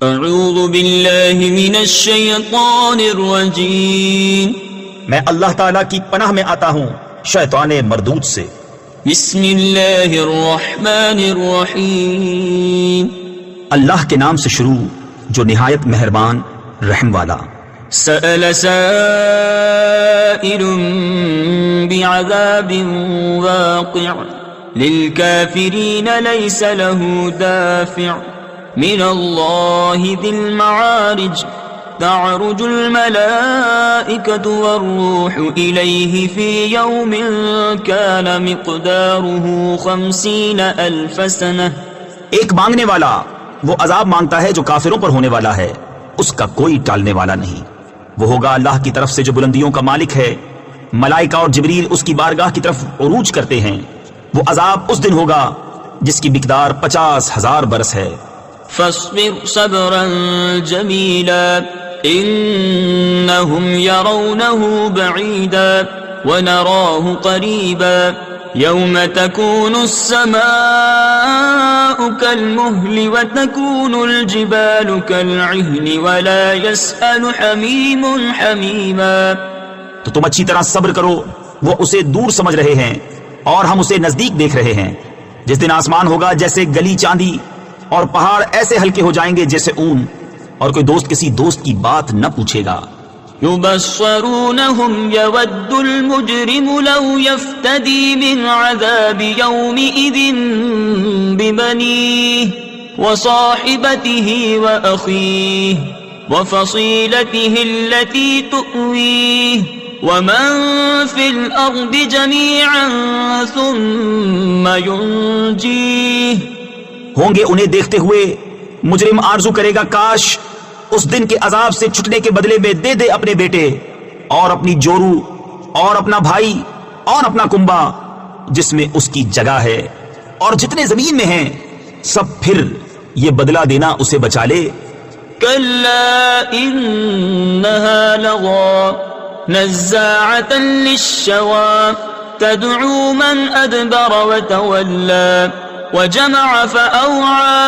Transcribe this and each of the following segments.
اعوذ باللہ من الشیطان الرجیم، میں اللہ تعالیٰ کی پناہ میں آتا ہوں شیطان مردود سے۔ بسم اللہ الرحمن الرحیم، اللہ کے نام سے شروع جو نہایت مہربان رحم والا۔ سأل سائل بعذاب واقع للكافرین لیس له دافع من اللہ ذی المعارج تعرج الملائکة والروح الیہ فی یوم کان مقدارہ 50,000 سنہ۔ ایک مانگنے والا وہ عذاب مانگتا ہے جو کافروں پر ہونے والا ہے، اس کا کوئی ٹالنے والا نہیں۔ وہ ہوگا اللہ کی طرف سے جو بلندیوں کا مالک ہے، ملائکہ اور جبریل اس کی بارگاہ کی طرف عروج کرتے ہیں۔ وہ عذاب اس دن ہوگا جس کی مقدار 50,000 برس ہے۔ فاصبر صبرا جمیلا انہم یرونہ بعیدا ونراہ قریبا یوم تکون السماء کالمہل وتکون الجبال کالعہن ولا یسأل حمیم حمیما۔ تو تم اچھی طرح صبر کرو، وہ اسے دور سمجھ رہے ہیں اور ہم اسے نزدیک دیکھ رہے ہیں۔ جس دن آسمان ہوگا جیسے گلی چاندی اور پہاڑ ایسے ہلکے ہو جائیں گے جیسے اون، اور کوئی دوست کسی دوست کی بات نہ پوچھے گا۔ يبصرونهم يود المجرم لو يفتدي من عذاب يومئذ ببنيه وصاحبته وأخيه وفصيلته التي تؤويه ومن في الأرض جميعا ثم ينجيه۔ ہوں گے انہیں دیکھتے ہوئے مجرم آرزو کرے گا کاش اس دن کے عذاب سے چھٹنے کے بدلے میں دے دے اپنے بیٹے اور اپنی جورو اور اپنا بھائی اور اپنا کنبا جس میں اس کی جگہ ہے، اور جتنے زمین میں ہیں سب، پھر یہ بدلہ دینا اسے بچا لے۔ كلا إنها لظى نزاعة للشوى تدعو من أدبر وتولى وجمع فأوعى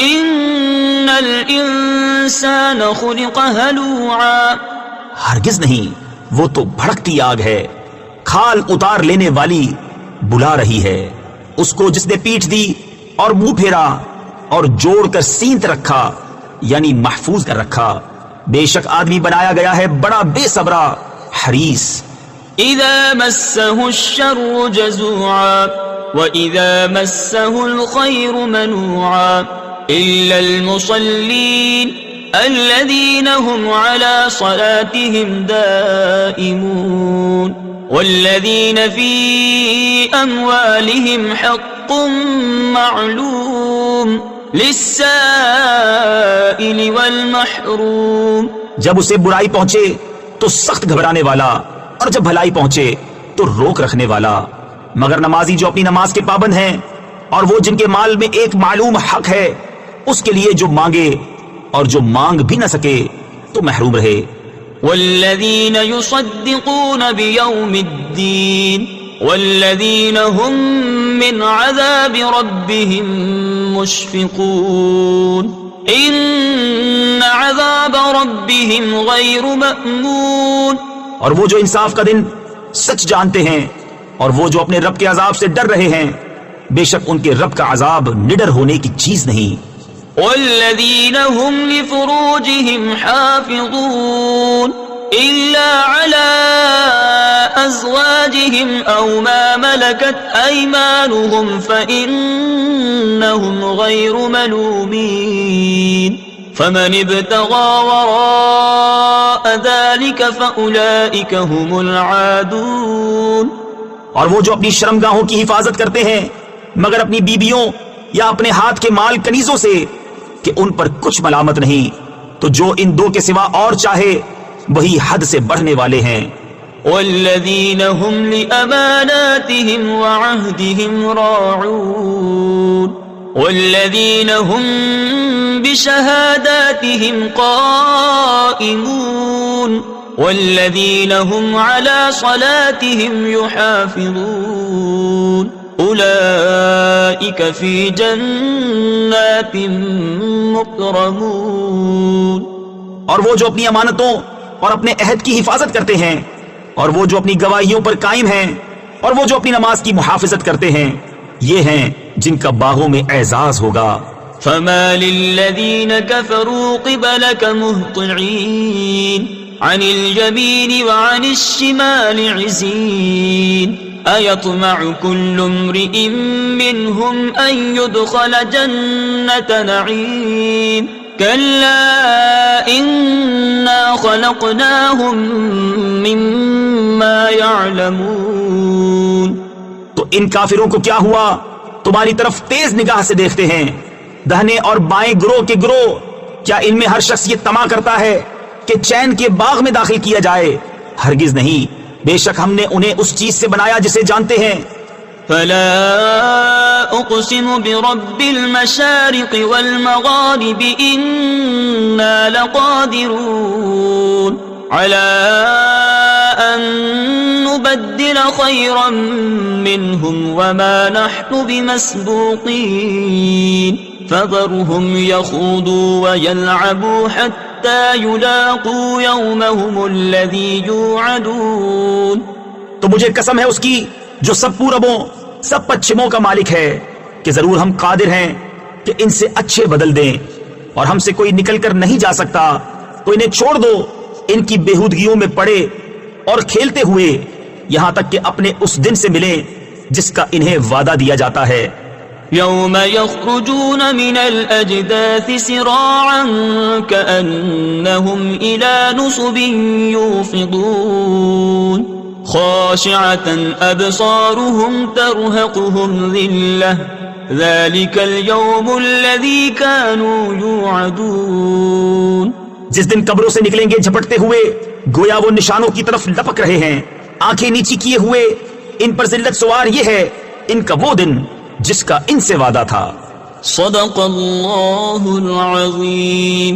ان الانسان خلق ہلوعا۔ ہرگز نہیں، وہ تو بھڑکتی آگ ہے، کھال اتار لینے والی بلا رہی ہے اس کو جس نے پیٹھ دی اور منہ پھیرا اور جوڑ کر سینت رکھا، یعنی محفوظ کر رکھا۔ بے شک آدمی بنایا گیا ہے بڑا بے صبرا حریص۔ اذا مسه الشر جزوعا واذا مسه الخير منوعا إلا المصلين الذين هم على صلاتهم دائمون والذين في أموالهم حق معلوم للسائل والمحروم۔ جب اسے برائی پہنچے تو سخت گھبرانے والا، اور جب بھلائی پہنچے تو روک رکھنے والا۔ مگر نمازی جو اپنی نماز کے پابند ہیں اور وہ جن کے مال میں ایک معلوم حق ہے، اس کے لیے جو مانگے اور جو مانگ بھی نہ سکے تو محروم رہے۔ والذین یصدقون بیوم الدین والذین هم من عذاب ربهم مشفقون ان عذاب ربهم غیر مأمون۔ اور وہ جو انصاف کا دن سچ جانتے ہیں اور وہ جو اپنے رب کے عذاب سے ڈر رہے ہیں، بے شک ان کے رب کا عذاب نڈر ہونے کی چیز نہیں۔ والذین هم لفروجهم حافظون إلا على أزواجهم أو ما ملكت أيمانهم فإنهم غير ملومين فمن ابتغى وراء ذلك فأولئك هم العادون۔ اور وہ جو اپنی شرمگاہوں کی حفاظت کرتے ہیں مگر اپنی بیبیوں یا اپنے ہاتھ کے مال کنیزوں سے کہ ان پر کچھ ملامت نہیں، تو جو ان دو کے سوا اور چاہے وہی حد سے بڑھنے والے ہیں۔ والذین هم لأماناتهم وعهدهم راعون والذین هم بشهاداتهم قائمون والذین هم على صلاتهم يحافظون۔ أولئك في جنات مكرمون. اور وہ جو اپنی امانتوں اور اپنے عہد کی حفاظت کرتے ہیں، اور وہ جو اپنی گواہیوں پر قائم ہیں، اور وہ جو اپنی نماز کی محافظت کرتے ہیں، یہ ہیں جن کا باغوں میں اعزاز ہوگا. فما للذين كفروا قبلك مهطعين عن اليمين وعن الشمال عزين أيطمع كل امرئ منهم أن يدخل جنة نعيم كلا إنا خلقناهم مما يعلمون. تو ان کافروں کو کیا ہوا؟ تمہاری طرف تیز نگاہ سے دیکھتے ہیں، دہنے اور بائیں گروہ کے گروہ. کیا ان میں ہر شخص یہ طمع کرتا ہے کہ چین کے باغ میں داخل کیا جائے؟ ہرگز نہیں، بے شک ہم نے انہیں اس چیز سے بنایا جسے جانتے ہیں. فلا اقسم برب المشارق والمغارب إنا لقادرون على أن نبدل خيرا منهم وما نحن بمسبوقين فذرهم يخوضوا ويلعبوا حتى يلاقوا يومهم الذي يوعدون. تو مجھے قسم ہے اس کی جو سب پوربوں سب پچھموں کا مالک ہے کہ ضرور ہم قادر ہیں کہ ان سے اچھے بدل دیں، اور ہم سے کوئی نکل کر نہیں جا سکتا. تو انہیں چھوڑ دو ان کی بےہودگیوں میں پڑے اور کھیلتے ہوئے، یہاں تک کہ اپنے اس دن سے ملیں جس کا انہیں وعدہ دیا جاتا ہے. يوم يخرجون من الأجداث سراعا كأنهم إلى نصب يوفضون خاشعة أبصارهم ترهقهم ذلة ذلك اليوم الذي كانوا يوعدون. جس دن قبروں سے نکلیں گے جھپٹتے ہوئے، گویا وہ نشانوں کی طرف لپک رہے ہیں، آنکھیں نیچی کیے ہوئے. ان پر ذلت سوار یہ ہے ان کا وہ دن جس کا ان سے وعدہ تھا. صدق اللہ العظیم.